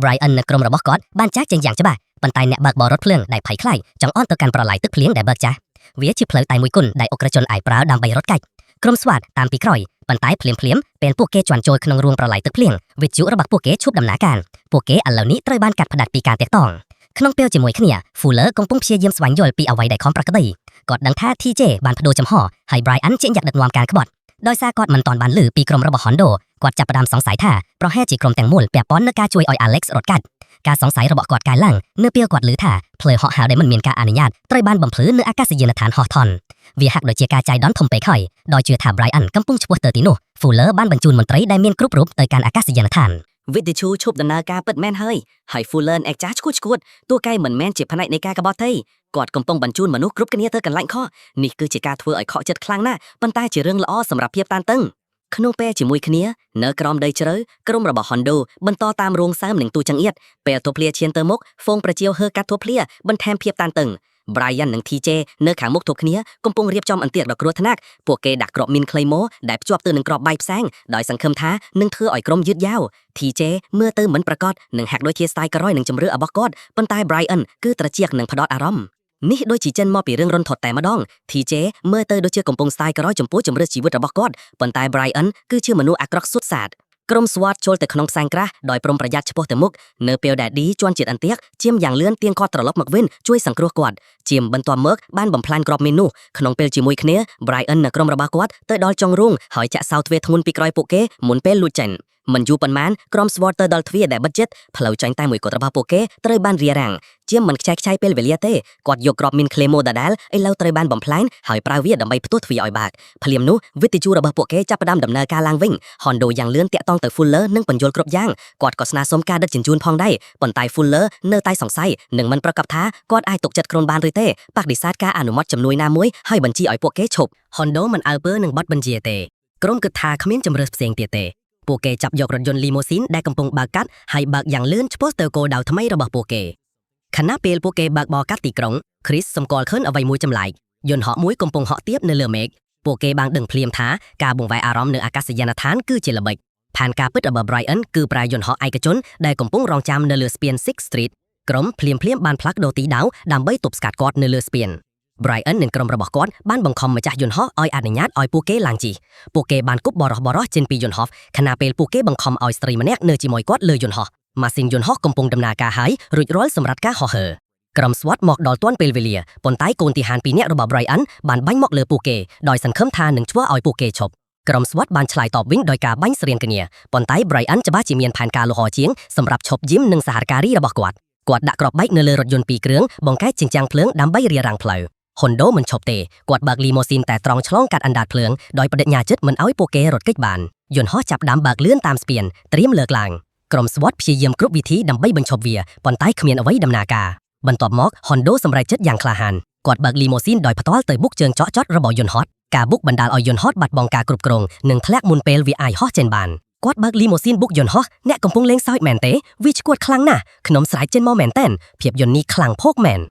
Brian នៅក្រុមរបស់គាត់បានចាក់ចេញយ៉ាងច្បាស់ប៉ុន្តែអ្នកបើកបររថភ្លើងដែលភ័យខ្លាចចង់អន់ទៅកាន់ប្រឡាយទឹកភ្លៀងដែលបើកចាស់វាជាផ្លូវតែមួយគត់ដែលអ ுக ្រិតជនអាចប្រើដើម្បីរត់កាច់ក្រុមស្វាតតាមពីក្រោយប៉ុន្តែភ្លាមពេលពួកគេជន់ចូលក្នុងរូងប្រឡាយទឹកភ្លៀងវិទ្យុរបស់ពួកគេឈប់ដំណើរការពួកគេឥឡូវនេះត្រូវបានកាត់ផ្តាច់ពីការតាក់ទងក្នុងពេលជាមួយគ្នា Fuller កំពុងព្យាយាមស្វែងយល់ពីអ្វីដែលខំប្រក្រតី กอดดังท่าที่เจบานพโดจำห่อให้ไบรอันเจนอยากดัดงวามการขบอดโดยซากอดมันตอนบานหรือปีกรมระบบฮอนโดกอดจับประดามสองสายท่าเพราะแห่จีกรมแตงมูลเปียป้อนเนื้อกาช่วยออยอเล็กซ์รถกัดการสองสายระบบกอดกายล่างเนื้อเปียวกอดหรือท่าเพลอเหาะหาวได้มันเมียนกาอนุญาตไตรบ้านบ่มพลื้เนื้ออากาศยานฐานฮอทอนเวียหักโดยเจียกาใจดอนทมไปค่อยโดยเจือถาไบรอันกำปุ้งชวเตอร์ติโนฟูเลอร์บ้านบรรจุนมนตรีได้เมียนกรุบรูปโดยการอากาศยานฐานวิทยุชุบดำเนินการเปิดแม่นเฮ้ยให้ฟูเลอร์แอกจ้าชุดตัวใกล้เหมือนแม่นเจ็บภายในกากระบอกเทยกอดกำปองบรรจุนมนุษย์กรุ๊ปกันเนี้ยเธอกันไล่ข้อนี่คือจิการทัวร์ไอข้อจัดคลังหน้าปันใต้จีเรื่องละอ้อสำหรับเพียบตานตึงขนมเป้จิมวยคเนี้ยเนื้อกรอมได้เจอกรมระบบฮอนโดบรรทอตามโรงซ้ำหนึ่งตูจังเอียดเปียตัวเพลียเชียนเตอร์มกฟงประเจียวเฮอกัดตัวเพลียบรรแทมเพียบตานตึงไบรอันหนึ่งทีเจเนื้อขางมกทุกเนี้ยกำปงเรียบจอมอันเตียกดอกกรัวทนักพวกเกดักกรอบมินเคลโมได้จวบตื่นหนึ่งกรอบใบแซงโดยสังคมท้าหนึ่งเธออ่อยกรมยืดยาวทีเจเมื่อตื่นเหมือนประกอบหนึ่งหักโดยเทียสไตล์กระร้อยหนึ่งจำเรืออบกอดปันตายไบรอันคือตระเจียกหนึ่งพดอดอารมณ์นี่โดยจีเจนมอปีเรื่องรนถอดแต่มาดองทีเจเมื่อเตอโดยเชื่อกำปงสไตล์กระร้อยจมปูจำเรือชีวิตระบอกกอดปันตายไบรอันคือชื่อมนุษย์อักรักสุดศาสตร์กรมสวัสดิ์โจลแต่ขนมแซงกระโดยปรมประหยัดเฉพาะแต่มุกเนื้อเปียวแดดดีจวนจิตอันเตียกเจียมอย่างเลื่อนเตียงคอตรลบมักเว้นช่วยสังเคราะห์กวาดเจียมบรรทอมเมิกบ้านบ่มพลานกรอบเมนูขนมเปลจิมวยคเนียไบรอันกรมระบากวาดเตยดอลจงรุ่งหอยจะซาวทเวทงุนปีกรอยโปเกหมุนเปลลูเจนมันอยู่ปันมันกรมสวอตเตอร์ดอลทวีแต่บัดเจ็ตพลาวจังใต้หมวยกดระบาโปเกเตยบ้านเรียรังเจียมมันใช้เปลเวลียเต้กอดยกกรอบมินเคลโมดาดัลไอเล่าเตยบ้านบ่มพลานหอยปลาเวียดำใบพตัวทวีอ่อยบากพลียมนุวิติจูระบาโปเกจับประดำดำเนินการลางวิ่งฮอนโดยังเลื่อนเตะต้องเตยฟูลเลอร์นึ่งปัญโยลกรบย่างกอดกอสนาสมการดัดจินจูนพองได้ปนตายฟูลเลอร์เนื้อตายสองไส้หนึ่งมันประกับท้ากอดไอตกจัดโครนบานริเต้ปากดิซาดกาอนุมัติจำนวนนามวยให้บัญชีอ่อยโปเกฉบฮอนโดมันเอาเปอร์หนึ่งบัดบัญชีเตกรมกึดทาขมิ้นจำเริญเสียงเตโปเกจับยกรถยนต์ลีโมซินได้กำปงบากัดให้บากอย่างเลื่อนเฉพาะเตอร์โกดาวทำไมระบบโปเกคณะเปลโปเกบากบอกัดตีกรงคริสสมกอลเคินเอาไว้มวยจำไหลยนต์เหาะมวยกำปงเหาะเทียบในเรือเมกโปเกบางดึงเพลียมท้ากาบ่งไว้อารมณ์ในอากาศยานฐานคือเจลเบกผ่านกาปิดระเบิดไบรอันคือปลายยนต์เหาะไอกระจนได้กำปงรองจำในเรือสเปียนซิกสตรีทกรมเพลียมบานพลักโดตีดาวดำใบตบสกัดกอดในเรือสเปียนไบรอันหนึ่งกรมระบอกกอดบ้านบังคอมมาจากยนต์ฮอออยอนุญาตออยปูเก้ลางจีปูเก้บานกุบบอรเจนปียนต์ฮอฟขณะเปลปูเก้บังคอมออยสตรีมาเนกเนอจีมอยกอดเลยยนต์ฮอมาซินยนต์ฮอกำปงดำนากาหายรุยร้อยสำรัดกาฮอเฮอกรมสวัสดหมอกดอลต้นเปลเวเลียปนใต้โกนตีหานปีเนระบบไบรอันบานบังหมอกเลอปูเก้ดอยสันเคิมทาหนึ่งชั่วออยปูเก้ชบกรมสวัสดบานฉลายตอบวิ่งโดยกาบังเสรียนกันเนียปนใต้ไบรอันจะบ้าจีเมียนผ่านกาโลหอเจียงสำหรับชบยิ้มหนึ่งสหการีระบอกกวดดักกรอบใบเนเลอรถยนต์ปีเกลืองบงแก้จิงจังเพลิงดำใบเรียรังเพลฮอนโดมันชบเตกวดบากลีโมซินแต่ตรองฉลองกัดอันดาดเพลิงโดยประเด็นยาจึดมันเอาโปเกรถกิจบานยนต์ฮอจับดำบากเลื่อนตามสเปียนเตรียมเลิกลางกรมสวัสดิ์พยายามกรุบวิธีดำใบบรรชบเวียปอนใต้ขมียนเอาไว้ดำนากาบรรทอบมอกฮอนโดสำไรจึดอย่างคลาหันกวดบากลีโมซินโดยพตอลเตยบุกเจิงเจาะจอดระบบยนต์ฮอตกาบุกบรรดาลอยยนต์ฮอตบัดบองกากรุบกรงหนึ่งทะเลมุนเปลวีไอฮอเจนบานกวดบากลีโมซินบุกยนต์ฮอแนะกำปงเล้งซอยแมนเตวิชกวดคลังหน้าขนมสายเจนมอแมนเต้นเพียบยนต์นี้คลังโพกแมน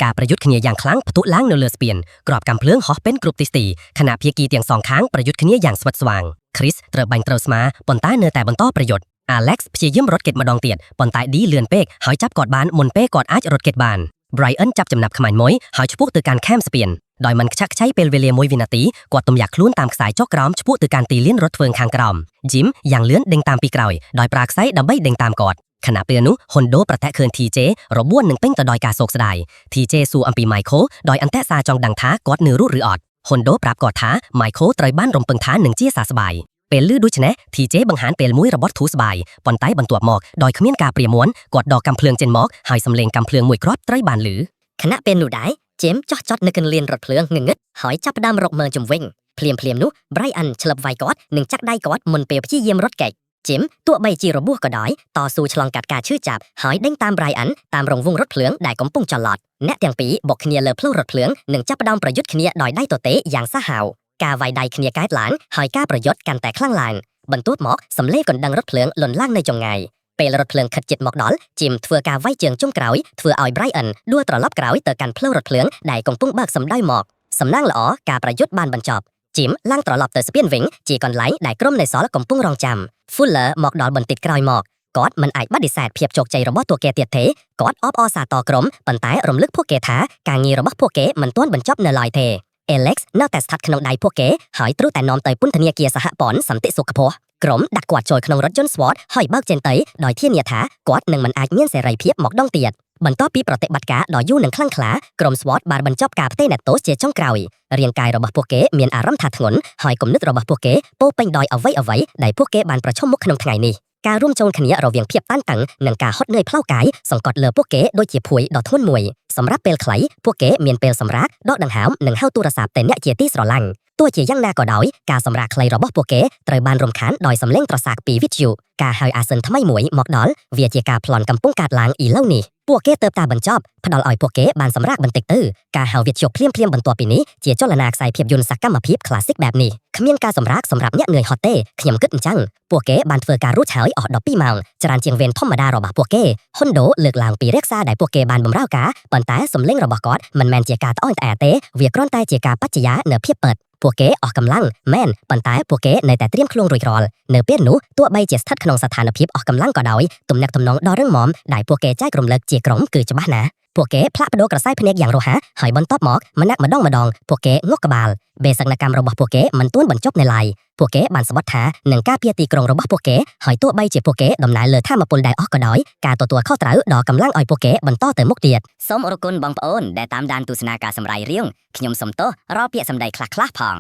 กาประยุทธ์ขณีอย่างครั้งประตูล้างเนเลือสเปียนกรอบกำเพลื้องฮอเป็นกรุปติสตีขณะเพียกีเตียงสองค้างประยุทธ์ขณีอย่างสวัสดิ์สว่างคริสเตอร์บันเตอร์สมาปนใต้เนื้อแต่บนต้อประโยชน์อเล็กซ์พยายามรถเก็ตมาดองเตียดปนใต้ดีเลือนเป๊กหอยจับกอดบานมนเป๊กกอดอาร์จรถเก็ตบานไบรอันจับจำนับขมายมวยหอยชุปุกตือการแคมสเปียนโดยมันชักใช้เปลเวเลมวยวินาทีกอดตุ่มอยากคลุ้นตามสายจอกกรอมชุปุกตือการตีเลี้ยนรถเฟืองคางกรอมยิ้มอย่างเลื่อนเด้งตามปีกรอยโดยปรากไซดับเบิลเด้งตามกอดขณะเปียนุฮอนโดประแทะเคินทีเจรบบ้วนหนึ่งเป้งต่อดอยกาโศกสดายทีเจสู่อัมปีไมโคดอยอันแตะซาจองดังท้ากอดเนื้อรูหรือออดฮอนโดปราบกอดท้าไมโคไตรบ้านรมเปิงท้าหนึ่งเจี้ยสาสบายเป็นลือดุชนะทีเจบังหารเปลมุ้ยระบอดทูสบายปอนไต้บรรตัวหมอกดอยขมิ้นกาเปรียม้วนกอดดอกกำเพลืองเจนหมอกหายสำเลงกำเพลืองมวยครอบไตรบานหรือคณะเป็นหนูได้เจมจอดนึกกันเรียนรถเพลืองหนึ่งงึดหอยจับดำรกเมืองจุ่มเวงเพลียมนุไบรอันฉลับไวกอดหนึ่งจักได้กอดมนเปลพี่เยี่ยมรถเก่จิมตัวใบจีรบัวก็ดอยต่อสู้ฉลองกัดกาชื่อจับหอยเด้งตามไบรอันตามรงวงรถเพลืองได้กำปุ้งจอลอดแนะเตียงปีบอกขเนียเลอเพลรถเพลืองหนึ่งจับดำประยุทธ์ขเนียดอยได้ตัวเตะอย่างสะหาวกาไวใดขเนียกายหลานหอยกาประยุทธ์กันแต่คลั่งลานบรรทุกหมอกสำเล่ก่อนดังรถเพลืองหล่นล่างในจงไงเปลรถเพลืองขัดจิตหมอกดอลจิมเถื่อกาไว้เจียงจุ่มกรอยเถื่อเอาไบรอันด้วยตรลับกรอยเตอกันเพลรถเพลืองได้กำปุ้งเบิกสำได้หมอกสำนั่งละอ๋อกาประยุทธ์บานบรรจบจิมล่างตรลับเตอสเปียนวิงจีก่อนไหลได้กรมในซอและกำปุ้งรองจำฟุลเลอร์หมอกดอลบนติดกรอยหมอกกอดมันไอบัดดิแซดเพียบโจกใจระบบตัวเกเตียดเทกอดออฟอสาต่อกรมปันท้ายรมลึกพวกเกท้ากางงีระบบพวกเกมันต้วนบรรจบเนลอยเทเอเล็กซ์นอกแต่สทัดขนมใดพวกเกหอยตรุแต่นอมเตยปุ้นธเนียเกียสหปอนสันติสุขโพกรมดักกวาดโจยขนมรถยนต์สวอตหอยเบิกเจนเตยดอยเทียนเนียท้ากอดหนึ่งมันอาจเมียนเสรีเพียบหมอกดองเตียด បន្ទាប់ពីប្រតិបត្តិការដ៏យូរនិងខ្លាំងក្លាក្រុម SWAT បានបញ្ចប់ការផ្ទេរអ្នកទោសជាចុងក្រោយរាងកាយរបស់ពួកគេមានអារម្មណ៍ថាធ្ងន់ហើយគំនិតរបស់ពួកគេពោពេញដោយអ្វីៗដែលពួកគេបានប្រឈមមុខក្នុងថ្ងៃនេះការរួមចូលគ្នារវាងភាពតានតឹងនិងការហត់នឿយផ្លូវកាយសង្កត់លើពួកគេដូចជាភួយដ៏ធ្ងន់មួយសម្រាប់ពេលខ្លីពួកគេមានពេលសម្រាកដកដង្ហើមនិងហៅទូរស័ព្ទទៅអ្នកជាទីស្រឡាញ់ទោះជាយ៉ាងណាក៏ដោយការសម្រាកខ្លីរបស់ពួកគេត្រូវបានរំខានដោយសំឡេងត្រសាកពីវិទ្យុការហៅអាសន្នថ្មីមួយមកដល់វាជាការប្លន់កំពុងកើតឡើងឥឡូវនេះពួកគេទើបតែបញ្ចប់ផ្ដល់ឲ្យពួកគេបានសម្រាកបន្តិចទៅការហៅវិទ្យុភ្លាមបន្ទាប់ពីនេះជាចលនាខ្សែភាពយន្តសកម្មភាព classic បែបនេះគ្មានការសម្រាកសម្រាប់អ្នកនឿយហត់ទេខ្ញុំគិតអញ្ចឹងពួកគេបានធ្វើការរួចហើយអស់12ម៉ោងច្រើនជាងវេនធម្មតារបស់ពួកគេហ៊ុនដូលើកឡើងពីរក្សាដែលពួកគេបានបម្រើការប៉ុន្តែសំឡេងរបស់គាត់មិនមែនជាការត្អូញត្អែទេវាគ្រាន់តែជាការបច្ចយានៅភាពពិតពួកគេអស់កម្លាំងមែនប៉ុន្តែពួកគេនៅតែត្រៀមខ្លួនរួចរាល់នៅពេលនោះទោះបីជាស្ថិតក្នុងស្ថានភាពអស់កម្លាំងក៏ដោយទំនាក់ទំនងដ៏រឹងមាំដែលពួកគេចែករំលែកជាក្រុមគឺច្បាស់ណាស់ពួកគេផ្លាក់ប្ដូរក្រសែភ្នែកយ៉ាងរហ័សហើយបន្ទាប់មកម្នាក់ម្ដងពួកគេងក់ក្បាលបេសកកម្មរបស់ពួកគេមិនទាន់បញ្ចប់នៅឡើយពួកគេបានស្បត់ថានឹងការពារទីក្រុងរបស់ពួកគេហើយទោះបីជាពួកគេដំណើរលើធម្មពលដែលអស់ក៏ដោយការទទួលខុសត្រូវដល់កម្លាំងឲ្យពួកគេបន្តទៅមុខទៀតសូមអរគុណបងប្អូនដែលតាមដានទស្សនាការសម្រាយរៀងខ្ញុំសូមទោសរាល់ពាក្យសម្ដីខ្លះៗផង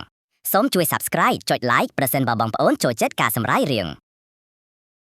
សូមជួយ Subscribe ចុច Like ប្រសិនបើបងប្អូនចូលចិត្តការសម្រាយរៀង